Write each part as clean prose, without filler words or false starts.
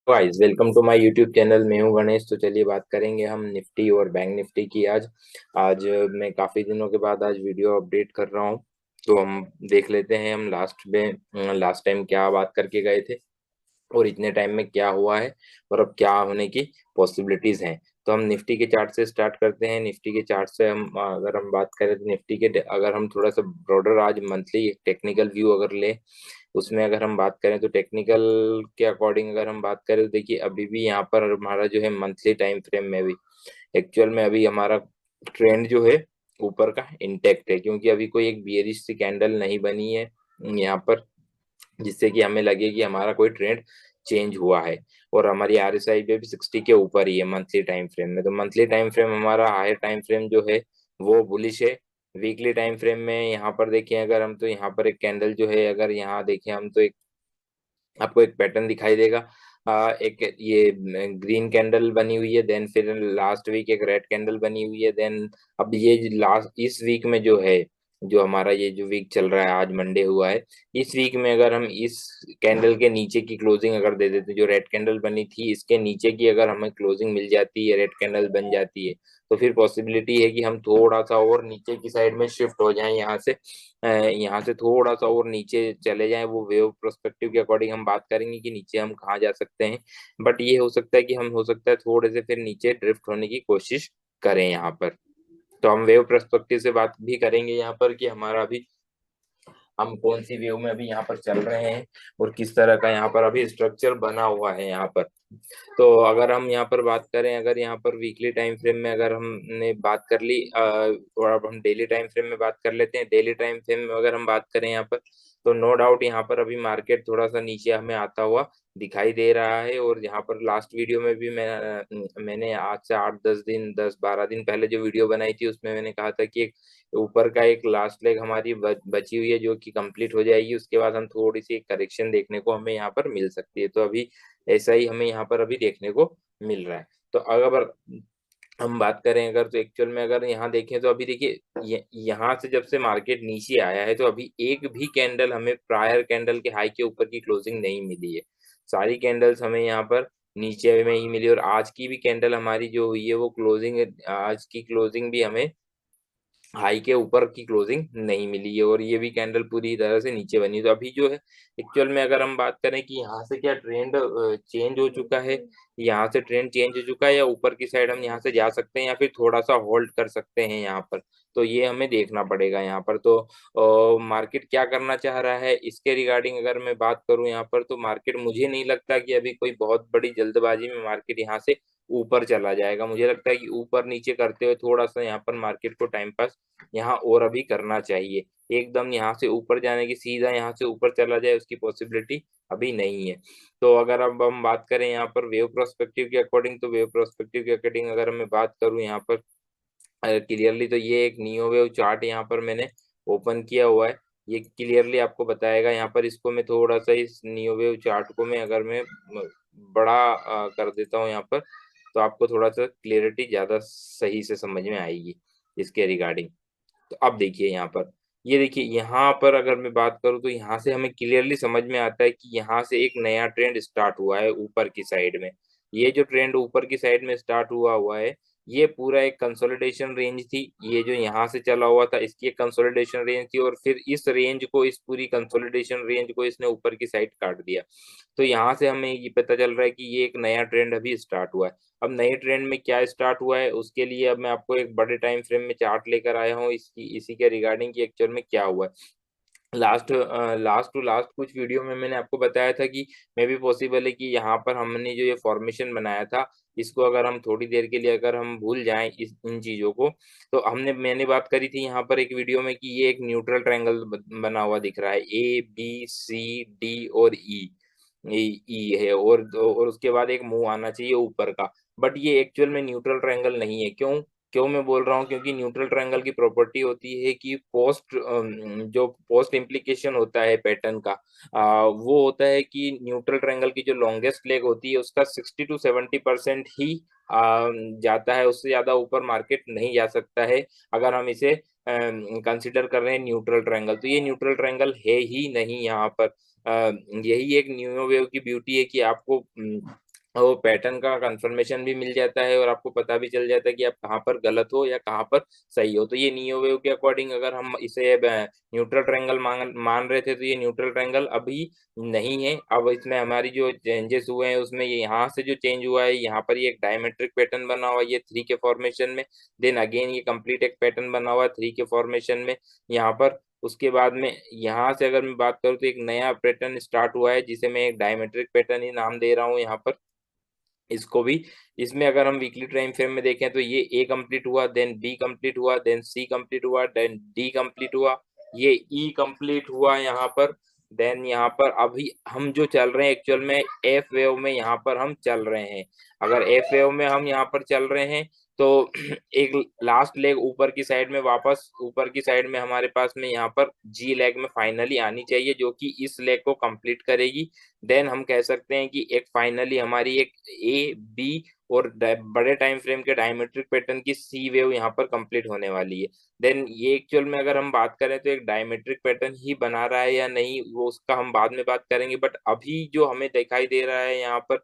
Guys welcome to my YouTube channel. मैं हूं गणेश। तो चलिए बात करेंगे हम निफ्टी और बैंक निफ्टी की। आज मैं काफी दिनों के बाद आज वीडियो अपडेट कर रहा हूं। तो हम देख लेते हैं हम लास्ट टाइम क्या बात करके गए थे और इतने टाइम में क्या हुआ है और अब क्या होने की पॉसिबिलिटीज हैं। तो हम निफ्टी के चार्ट से स्टार्ट करते हैं। निफ्टी के चार्ट से हम अगर हम बात करें तो निफ्टी के अगर हम थोड़ा सा ब्रॉडर आज मंथली टेक्निकल व्यू अगर ले, उसमें अगर हम बात करें तो टेक्निकल के अकॉर्डिंग अगर हम बात करें तो देखिए अभी भी यहाँ पर हमारा जो है मंथली टाइम फ्रेम में भी एक्चुअल में अभी हमारा ट्रेंड जो है ऊपर का इंटेक्ट है, क्योंकि अभी कोई एक बियरिश सी कैंडल नहीं बनी है यहाँ पर जिससे कि हमें लगे कि हमारा कोई ट्रेंड चेंज हुआ है। और हमारी आरएसआई पे भी 60 के ऊपर ही है मंथली टाइम फ्रेम में। तो मंथली टाइम फ्रेम हमारा हायर टाइम फ्रेम जो है वो बुलिश है। वीकली टाइम फ्रेम में यहाँ पर देखें अगर हम, तो यहाँ पर एक कैंडल जो है अगर यहाँ देखें हम तो एक आपको एक पैटर्न दिखाई देगा। एक ये ग्रीन कैंडल बनी हुई है, देन फिर लास्ट वीक एक रेड कैंडल बनी हुई है, देन अब ये लास्ट इस वीक में जो है, जो हमारा ये जो वीक चल रहा है आज मंडे हुआ है, इस वीक में अगर हम इस कैंडल के नीचे की क्लोजिंग अगर दे देते, जो रेड कैंडल बनी थी इसके नीचे की अगर हमें क्लोजिंग मिल जाती है, रेड कैंडल बन जाती है, तो फिर पॉसिबिलिटी है कि हम थोड़ा सा और नीचे की साइड में शिफ्ट हो जाएं यहाँ से। यहाँ से थोड़ा सा और नीचे चले जाएं। वो वेव प्रोस्पेक्टिव के अकॉर्डिंग हम बात करेंगे कि नीचे हम कहाँ जा सकते हैं, बट ये हो सकता है कि हम हो सकता है थोड़े से फिर नीचे ड्रिफ्ट होने की कोशिश करें यहाँ पर। तो हम वेव पर्सपेक्टिव से बात भी करेंगे यहाँ पर कि हमारा अभी हम कौन सी वेव में अभी यहाँ पर चल रहे हैं और किस तरह का यहाँ पर अभी स्ट्रक्चर बना हुआ है यहाँ पर। तो अगर हम यहाँ पर बात करें, अगर यहाँ पर वीकली टाइम फ्रेम में अगर हमने बात कर ली, और अब हम डेली टाइम फ्रेम में बात कर लेते हैं। डेली टाइम फ्रेम में अगर हम बात करें यहाँ पर, तो नो डाउट यहाँ पर अभी मार्केट थोड़ा सा नीचे हमें आता हुआ दिखाई दे रहा है। और यहाँ पर लास्ट वीडियो में भी मैंने आज से 8-10 दिन 10-12 दिन पहले जो वीडियो बनाई थी उसमें मैंने कहा था कि एक ऊपर का एक लास्ट लेग हमारी बची हुई है जो कि कंप्लीट हो जाएगी, उसके बाद हम थोड़ी सी करेक्शन देखने को हमें यहाँ पर मिल सकती है। तो अभी ऐसा ही हमें यहाँ पर अभी देखने को मिल रहा है। तो अगर हम बात करें अगर, तो एक्चुअल में अगर यहाँ देखें तो अभी देखिए यहाँ से जब से मार्केट नीचे आया है तो अभी एक भी कैंडल हमें प्रायर कैंडल के हाई के ऊपर की क्लोजिंग नहीं मिली है। सारी कैंडल्स हमें यहाँ पर नीचे में ही मिली। और आज की भी कैंडल हमारी जो हुई है वो क्लोजिंग, आज की क्लोजिंग भी हमें हाई के ऊपर की क्लोजिंग नहीं मिली है और ये भी कैंडल पूरी तरह से नीचे बनी। तो अभी जो है एक्चुअल में अगर हम बात करें कि यहाँ से क्या ट्रेंड चेंज हो चुका है, यहाँ से ट्रेंड चेंज हो चुका है या ऊपर की साइड हम यहाँ से जा सकते हैं या फिर थोड़ा सा होल्ड कर सकते हैं यहाँ पर, तो ये हमें देखना पड़ेगा यहाँ पर। तो मार्केट क्या करना चाह रहा है इसके रिगार्डिंग अगर मैं बात करूं यहाँ पर, तो मार्केट मुझे नहीं लगता कि अभी कोई बहुत बड़ी जल्दबाजी में मार्केट यहाँ से ऊपर चला जाएगा। मुझे लगता है कि ऊपर नीचे करते हुए थोड़ा सा यहाँ पर मार्केट को टाइम पास यहाँ और अभी करना चाहिए। एकदम यहाँ से ऊपर जाने की, सीधा यहाँ से ऊपर चला जाए उसकी पॉसिबिलिटी अभी नहीं है। तो अगर अब हम बात करें यहाँ पर वेव प्रोस्पेक्टिव के अकॉर्डिंग, तो वेव प्रोस्पेक्टिव के अकॉर्डिंग अगर मैं बात करूँ यहाँ पर क्लियरली, तो ये एक नियो वेव चार्ट यहाँ पर मैंने ओपन किया हुआ है। ये क्लियरली आपको बताएगा यहाँ पर। इसको मैं थोड़ा सा इस नियो वेव चार्ट को मैं अगर मैं बड़ा कर देता हूँ यहाँ पर, तो आपको थोड़ा सा क्लियरिटी ज्यादा सही से समझ में आएगी इसके रिगार्डिंग। तो अब देखिए यहाँ पर, ये देखिए यहाँ पर अगर मैं बात करूँ तो यहाँ से हमें क्लियरली समझ में आता है कि यहाँ से एक नया ट्रेंड स्टार्ट हुआ है ऊपर की साइड में। ये जो ट्रेंड ऊपर की साइड में स्टार्ट हुआ हुआ है, ये पूरा एक कंसोलिडेशन रेंज थी। ये जो यहाँ से चला हुआ था इसकी एक कंसोलिडेशन रेंज थी और फिर इस रेंज को, इस पूरी कंसोलिडेशन रेंज को इसने ऊपर की साइड काट दिया। तो यहाँ से हमें ये पता चल रहा है कि ये एक नया ट्रेंड अभी स्टार्ट हुआ है। अब नए ट्रेंड में क्या स्टार्ट हुआ है उसके लिए अब मैं आपको एक बड़े टाइम फ्रेम में चार्ट लेकर आया हूँ इसकी, इसी के रिगार्डिंग की एक्चुअल में क्या हुआ है। लास्ट टू लास्ट कुछ वीडियो में मैंने आपको बताया था कि मे भी पॉसिबल है कि यहाँ पर हमने जो ये फॉर्मेशन बनाया था इसको अगर हम थोड़ी देर के लिए अगर हम भूल जाएं इस इन चीजों को, तो मैंने बात करी थी यहाँ पर एक वीडियो में कि ये एक न्यूट्रल ट्रायंगल बना हुआ दिख रहा है, A B C D और ई है और उसके बाद एक मुंह आना चाहिए ऊपर का। बट ये एक्चुअल में न्यूट्रल ट्रायंगल नहीं है। क्यों क्यों मैं बोल रहा हूँ, क्योंकि न्यूट्रल ट्रायंगल की प्रॉपर्टी होती है कि जो पोस्ट इम्प्लीकेशन होता है पैटर्न का, वो होता है कि न्यूट्रल ट्रायंगल की जो लॉन्गेस्ट लेग होती है उसका 60 to 70% ही जाता है। उससे ज्यादा ऊपर मार्केट नहीं जा सकता है अगर हम इसे कंसिडर कर रहे हैं न्यूट्रल ट्रायंगल। तो ये न्यूट्रल ट्रायंगल है ही नहीं यहाँ पर। यही एक न्यूनो वेव की ब्यूटी है कि आपको वो पैटर्न का कंफर्मेशन भी मिल जाता है और आपको पता भी चल जाता है कि आप कहाँ पर गलत हो या कहाँ पर सही हो। तो ये नियो वेव के अकॉर्डिंग अगर हम इसे न्यूट्रल ट्रायंगल मान मान रहे थे, तो ये न्यूट्रल ट्रायंगल अभी नहीं है। अब इसमें हमारी जो चेंजेस हुए हैं उसमें ये यहाँ से जो चेंज हुआ है, यहाँ पर ये एक डायमेट्रिक पैटर्न बना हुआ है ये 3 के फॉर्मेशन में। देन अगेन ये कंप्लीट एक पैटर्न बना हुआ है 3 के फॉर्मेशन में यहाँ पर। उसके बाद में यहाँ से अगर मैं बात करूँ तो एक नया पैटर्न स्टार्ट हुआ है जिसे मैं एक डायमेट्रिक पैटर्न ही नाम दे रहा हूँ यहाँ पर इसको भी। इसमें अगर हम वीकली टाइम फ्रेम में देखें तो ये ए कंप्लीट हुआ, देन बी कंप्लीट हुआ, देन सी कंप्लीट हुआ, देन डी कंप्लीट हुआ, ये ई कंप्लीट हुआ यहाँ पर। देन यहाँ पर अभी हम जो चल रहे हैं एक्चुअल में एफ वेव में यहाँ पर हम चल रहे हैं। अगर एफ वेव में हम यहाँ पर चल रहे हैं तो एक लास्ट लेग ऊपर की साइड में, वापस ऊपर की साइड में हमारे पास में यहाँ पर जी लेग में फाइनली आनी चाहिए जो कि इस लेग को कंप्लीट करेगी। देन हम कह सकते हैं कि एक फाइनली हमारी एक ए बी और बड़े टाइम फ्रेम के डायमेट्रिक पैटर्न की सी वेव यहाँ पर कंप्लीट होने वाली है। देन ये एक्चुअल में अगर हम बात करें तो एक डायमेट्रिक पैटर्न ही बना रहा है या नहीं, वो उसका हम बाद में बात करेंगे। बट अभी जो हमें दिखाई दे रहा है यहाँ पर,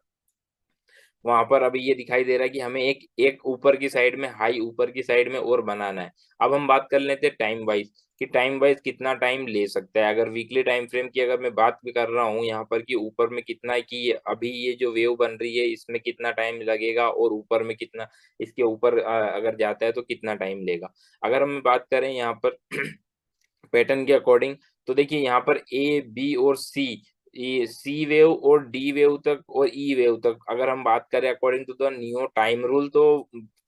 वहां पर अभी ये दिखाई दे रहा है कि हमें एक एक ऊपर की साइड में, हाई ऊपर की साइड में और बनाना है। अब हम बात कर लेते हैं टाइम वाइज कि टाइम वाइज कितना टाइम ले सकता है। अगर वीकली टाइम फ्रेम की अगर मैं बात भी कर रहा हूँ यहाँ पर कि ऊपर में कितना है, कि अभी ये जो वेव बन रही है इसमें कितना टाइम लगेगा और ऊपर में कितना, इसके ऊपर अगर जाता है तो कितना टाइम लेगा। अगर हम बात करें यहाँ पर पैटर्न के अकॉर्डिंग, तो देखिए यहाँ पर ए बी और सी, ये सी वेव और डी वेव तक और ई वेव तक अगर हम बात करें according to the neo time rule तो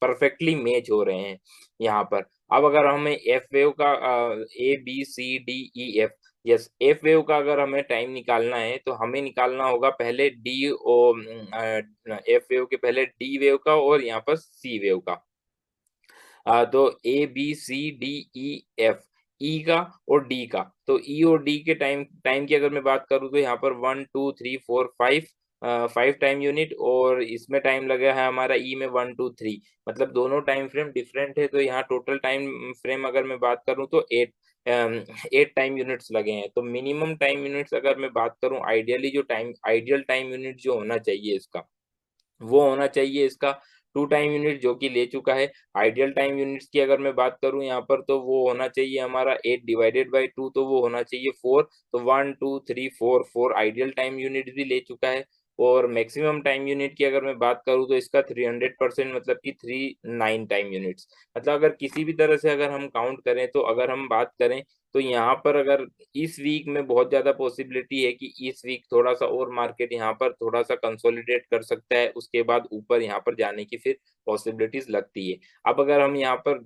परफेक्टली मैच हो रहे हैं यहाँ पर। अब अगर हमें एफ वेव का A B C D E F, yes F wave का अगर हमें टाइम निकालना है तो हमें निकालना होगा पहले डी ओ एफ वेव के पहले डी वेव का और यहाँ पर सी वेव का। तो A B C D E F, E का और डी का, तो ई और डी के टाइम टाइम की अगर मैं बात करूँ तो यहाँ पर 1 2 3 4 5 5 टाइम यूनिट, और इसमें टाइम लगा है हमारा ई में 1 2 3, मतलब दोनों टाइम फ्रेम डिफरेंट है। तो यहाँ टोटल टाइम फ्रेम अगर मैं बात करूँ तो 8 टाइम यूनिट्स लगे हैं। तो मिनिमम टाइम यूनिट्स अगर मैं बात करूँ, आइडियली जो टाइम आइडियल टाइम यूनिट जो होना चाहिए इसका, वो होना चाहिए इसका 2 टाइम यूनिट जो कि ले चुका है। आइडियल टाइम यूनिट्स की अगर मैं बात करूं यहाँ पर तो वो होना चाहिए हमारा 8 डिवाइडेड बाई 2, तो वो होना चाहिए 4। तो 1 2 3 4, 4 आइडियल टाइम यूनिट भी ले चुका है। और मैक्सिमम टाइम यूनिट की अगर मैं बात करूं तो इसका 300%, मतलब कि 39 टाइम यूनिट्स। मतलब अगर किसी भी तरह से अगर हम काउंट करें, तो अगर हम बात करें तो यहाँ पर अगर इस वीक में बहुत ज्यादा पॉसिबिलिटी है कि इस वीक थोड़ा सा और मार्केट यहाँ पर थोड़ा सा कंसोलिडेट कर सकता है, उसके बाद ऊपर यहाँ पर जाने की फिर पॉसिबिलिटीज लगती है। अब अगर हम यहाँ पर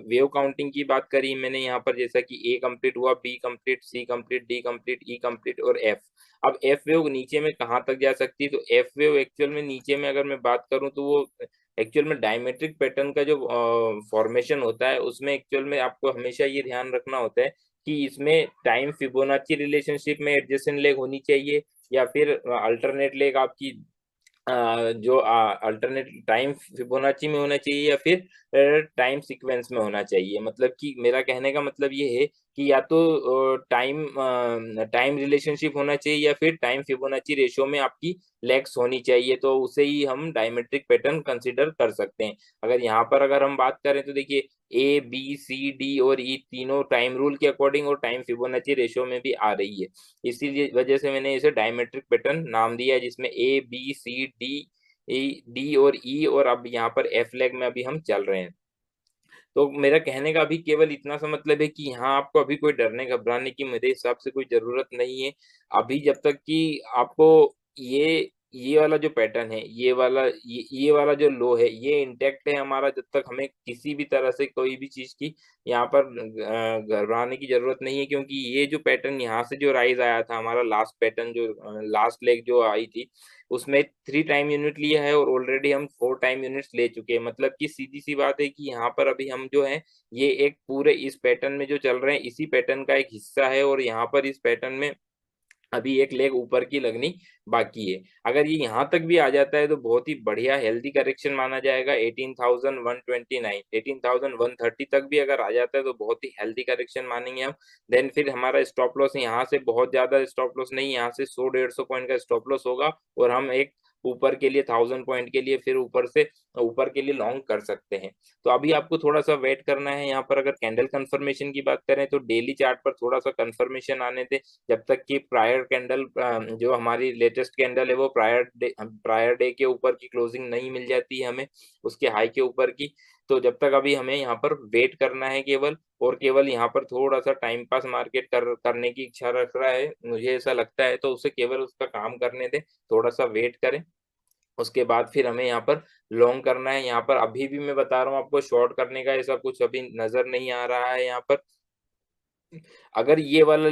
वेव काउंटिंग की बात करी मैंने यहाँ पर, जैसा कि ए कंप्लीट हुआ, बी कंप्लीट, सी कंप्लीट, डी कंप्लीट, ई कंप्लीट और एफ। अब एफ वेव नीचे में कहाँ तक जा सकती है, तो एफ वेव एक्चुअल में नीचे में अगर मैं बात करूँ तो वो एक्चुअल में डायमेट्रिक पैटर्न का जो फॉर्मेशन होता है उसमें एक्चुअल में आपको हमेशा ये ध्यान रखना होता है कि इसमें टाइम फिबोनाची रिलेशनशिप में एडजेसेंट लेग होनी चाहिए, या फिर अल्टरनेट लेग आपकी जो अल्टरनेट टाइम फिबोनाची में होना चाहिए, या फिर टाइम सीक्वेंस में होना चाहिए। मतलब कि मेरा कहने का मतलब ये है कि या तो टाइम टाइम रिलेशनशिप होना चाहिए या फिर टाइम फिबोनाची रेशियो में आपकी लेग्स होनी चाहिए, तो उसे ही हम डायमेट्रिक पैटर्न कंसीडर कर सकते हैं। अगर यहाँ पर अगर हम बात करें तो देखिए ए बी सी डी और ई तीनों टाइम रूल के अकॉर्डिंग और टाइम फिबोनाची रेशियो में भी आ रही है। इसी वजह से मैंने इसे डायमेट्रिक पैटर्न नाम दिया है, जिसमें A B C D D और ई, और अब यहाँ पर एफ लेग में अभी हम चल रहे हैं। तो मेरा कहने का अभी केवल इतना सा मतलब है कि यहाँ आपको अभी कोई डरने घबराने की मेरे हिसाब से कोई जरूरत नहीं है। अभी जब तक कि आपको ये वाला जो पैटर्न है, ये वाला जो लो है ये इंटेक्ट है हमारा, जब तक हमें किसी भी तरह से कोई भी चीज की यहाँ पर घबराने की जरूरत नहीं है। क्योंकि ये जो पैटर्न यहाँ से जो राइज आया था हमारा, लास्ट पैटर्न जो लास्ट लेग जो आई थी, उसमें 3 टाइम यूनिट लिया है और ऑलरेडी हम 4 टाइम यूनिट्स ले चुके हैं। मतलब कि सीधी सी बात है कि यहाँ पर अभी हम जो है ये एक पूरे इस पैटर्न में जो चल रहे हैं इसी पैटर्न का एक हिस्सा है, और यहाँ पर इस पैटर्न में अभी एक लेग ऊपर की लगनी बाकी है। अगर ये यहाँ तक भी आ जाता है तो बहुत ही बढ़िया हेल्दी करेक्शन माना जाएगा। 18,129 18,130 तक भी अगर आ जाता है तो बहुत ही हेल्दी करेक्शन मानेंगे हम। देन फिर हमारा स्टॉप लॉस यहाँ से बहुत ज्यादा स्टॉप लॉस नहीं, यहाँ से 100 150 पॉइंट का स्टॉप लॉस होगा और हम एक ऊपर के लिए 1000 पॉइंट के लिए फिर ऊपर से ऊपर के लिए लॉन्ग कर सकते हैं। तो अभी आपको थोड़ा-सा वेट करना है यहाँ पर। अगर कैंडल कंफर्मेशन की बात करें तो डेली चार्ट पर थोड़ा-सा कंफर्मेशन आने दें, जब तक कि प्रायर कैंडल जो हमारी लेटेस्ट कैंडल है वो प्रायर डे के ऊपर की क्लोजिंग नहीं मिल जाती है हमें, उसके हाई के ऊपर की। तो जब तक अभी हमें यहाँ पर वेट करना है केवल, और केवल यहाँ पर थोड़ा-सा टाइम पास मार्केट करने की इच्छा रख रहा है, मुझे ऐसा लगता है, तो उसे केवल उसका काम करने दें, थोड़ा-सा वेट करें। उसके बाद फिर हमें यहाँ पर लॉन्ग करना है। यहाँ पर अभी भी मैं बता रहा हूँ आपको, शॉर्ट करने का ऐसा कुछ अभी नज़र नहीं आ रहा है यहाँ पर। अगर ये वाला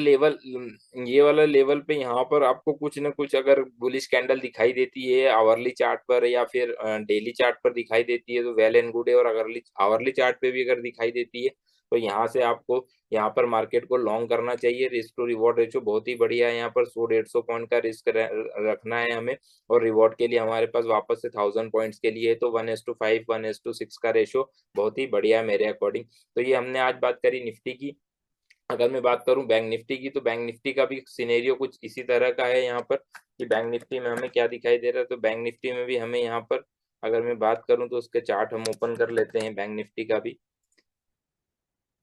लेवल पे यहाँ पर आपको कुछ न कुछ अगर बुलिश कैंडल दिखाई देती है आवरली चार्ट पर या फिर डेली चार्ट पर दिखाई देती है तो वेल एंड गुड है, और अगरली आवरली चार्ट पे भी अगर दिखाई देती है तो यहाँ से आपको यहाँ पर मार्केट को लॉन्ग करना चाहिए। रिस्क टू रिवॉर्ड रेशियो बहुत ही बढ़िया है, यहाँ पर 100-150 पॉइंट का रिस्क रखना है हमें, और रिवॉर्ड के लिए हमारे पास वापस से 1000 पॉइंट्स के लिए है, तो 1:5 1:6 का रेशियो बहुत ही बढ़िया है मेरे अकॉर्डिंग। तो ये हमने आज बात करी निफ्टी की। अगर मैं बात करूं बैंक निफ्टी की, तो बैंक निफ्टी का भी सिनेरियो कुछ इसी तरह का है यहाँ पर, कि बैंक निफ्टी में हमें क्या दिखाई दे रहा है। तो बैंक निफ्टी में भी हमें यहाँ पर अगर मैं बात करूं तो उसके चार्ट हम ओपन कर लेते हैं बैंक निफ्टी का भी।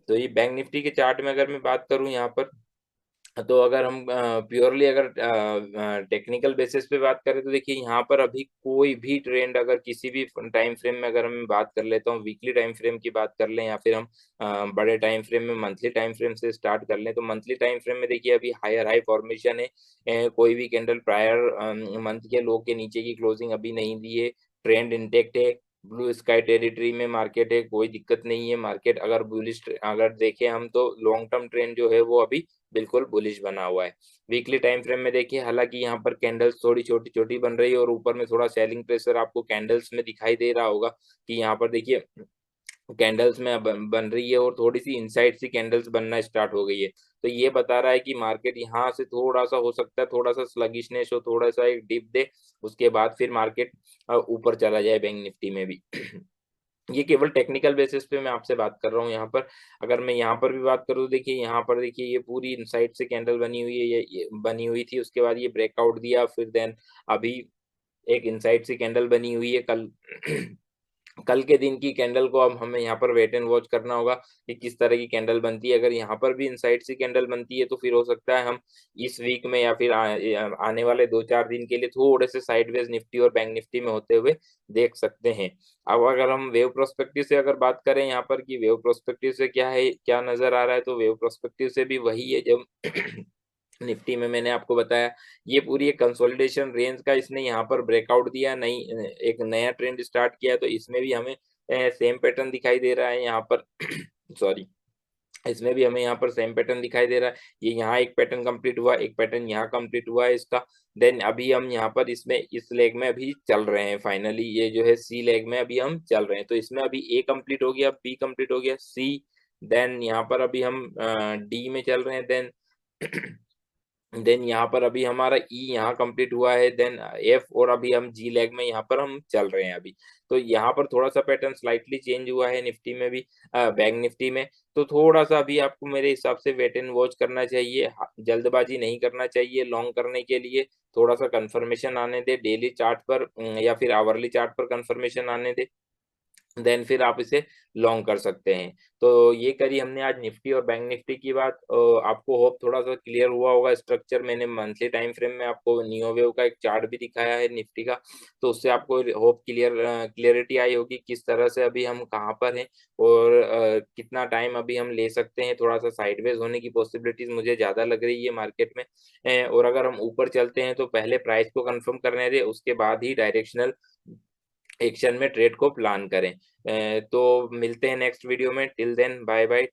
तो ये बैंक निफ्टी के चार्ट में अगर मैं बात करूं यहाँ पर, तो अगर हम प्योरली अगर टेक्निकल बेसिस पे बात करें तो देखिए यहाँ पर अभी कोई भी ट्रेंड अगर किसी भी टाइम फ्रेम में अगर हम बात कर लेता हूँ, वीकली टाइम फ्रेम की बात कर लें या फिर हम बड़े टाइम फ्रेम में मंथली टाइम फ्रेम से स्टार्ट कर लें, तो मंथली टाइम फ्रेम में देखिए अभी हायर हाई फॉर्मेशन है। कोई भी कैंडल प्रायर मंथ के लो के नीचे की क्लोजिंग अभी नहीं दी है, ट्रेंड इंटेक्ट है, ब्लू स्काई टेरिटरी में मार्केट है, कोई दिक्कत नहीं है। मार्केट अगर बुलिश अगर देखें हम तो लॉन्ग टर्म ट्रेंड जो है वो अभी बिल्कुल बुलिश बना हुआ है। वीकली टाइम फ्रेम में देखिए हालांकि यहाँ पर कैंडल्स थोड़ी छोटी-छोटी बन रही है और ऊपर में थोड़ा सेलिंग प्रेशर आपको कैंडल्स में दिखाई दे रहा होगा, कि यहाँ पर देखिए कैंडल्स में बन रही है और थोड़ी-सी इनसाइड सी कैंडल्स बनना स्टार्ट हो गई है। तो ये बता रहा है कि मार्केट यहाँ से थोड़ा-सा हो सकता है थोड़ा-सा स्लगिशनेस हो, थोड़ा-सा एक डिप दे, उसके बाद फिर मार्केट ऊपर चला जाए बैंक निफ्टी में भी। ये केवल टेक्निकल बेसिस पे मैं आपसे बात कर रहा हूँ यहाँ पर। अगर मैं यहाँ पर भी बात करूँ तो देखिए यहाँ पर देखिए ये पूरी इनसाइड से कैंडल बनी हुई है, ये बनी हुई थी, उसके बाद ये ब्रेकआउट दिया, फिर देन अभी एक इनसाइड सी कैंडल बनी हुई है कल। कल के दिन की कैंडल को अब हमें यहाँ पर वेट एंड वॉच करना होगा कि किस तरह की कैंडल बनती है। अगर यहाँ पर भी इनसाइड सी कैंडल बनती है तो फिर हो सकता है हम इस वीक में या फिर आने वाले 2-4 दिन के लिए थोड़े से साइडवेज निफ्टी और बैंक निफ्टी में होते हुए देख सकते हैं। अब अगर हम वेव प्रोस्पेक्टिव से अगर बात करें यहाँ पर कि वेव प्रोस्पेक्टिव से क्या है, क्या नज़र आ रहा है, तो वेव प्रोस्पेक्टिव से भी वही है जब निफ्टी में मैंने आपको बताया, ये पूरी एक कंसोलिडेशन रेंज का इसने यहाँ पर ब्रेकआउट दिया, नई एक नया ट्रेंड स्टार्ट किया, तो इसमें भी हमें सेम पैटर्न दिखाई दे रहा है यहाँ पर। सॉरी, इसमें भी हमें यहाँ पर सेम पैटर्न दिखाई दे रहा है। ये यहाँ एक पैटर्न कंप्लीट हुआ, एक पैटर्न यहाँ कंप्लीट हुआ है इसका। देन अभी हम यहाँ पर इसमें इस लेग में अभी चल रहे हैं, फाइनली ये जो है सी लेग में अभी हम चल रहे हैं। तो इसमें अभी ए कंप्लीट हो गया, बी कंप्लीट हो गया, सी, देन यहाँ पर अभी हम डी में चल रहे हैं, देन देन यहाँ पर अभी हमारा ई यहाँ कंप्लीट हुआ है, देन एफ, और अभी हम जी लेग में यहाँ पर हम चल रहे हैं अभी। तो यहाँ पर थोड़ा सा पैटर्न स्लाइटली चेंज हुआ है निफ्टी में भी, बैंक निफ्टी में। तो थोड़ा सा अभी आपको मेरे हिसाब से वेट एंड वॉच करना चाहिए, जल्दबाजी नहीं करना चाहिए लॉन्ग करने के लिए। थोड़ा सा कंफर्मेशन आने दे डेली चार्ट पर, या फिर आवरली चार्ट पर कंफर्मेशन आने दे, देन फिर आप इसे लॉन्ग कर सकते हैं। तो ये करी हमने आज निफ्टी और बैंक निफ्टी की बात। आपको होप थोड़ा-सा क्लियर हुआ होगा स्ट्रक्चर। मैंने मंथली टाइम फ्रेम में आपको नियो वेव का एक चार्ट भी दिखाया है निफ्टी का, तो उससे आपको होप क्लियरिटी आई होगी किस तरह से अभी हम कहाँ पर हैं, और कितना टाइम अभी हम ले सकते हैं। थोड़ा-सा साइडवेज होने की पॉसिबिलिटीज़ मुझे ज़्यादा लग रही है मार्केट में। और अगर हम ऊपर चलते हैं तो पहले प्राइस को कन्फर्म करने दें, उसके बाद ही डायरेक्शनल एक्शन में ट्रेड को प्लान करें। तो मिलते हैं नेक्स्ट वीडियो में, टिल देन बाय बाय।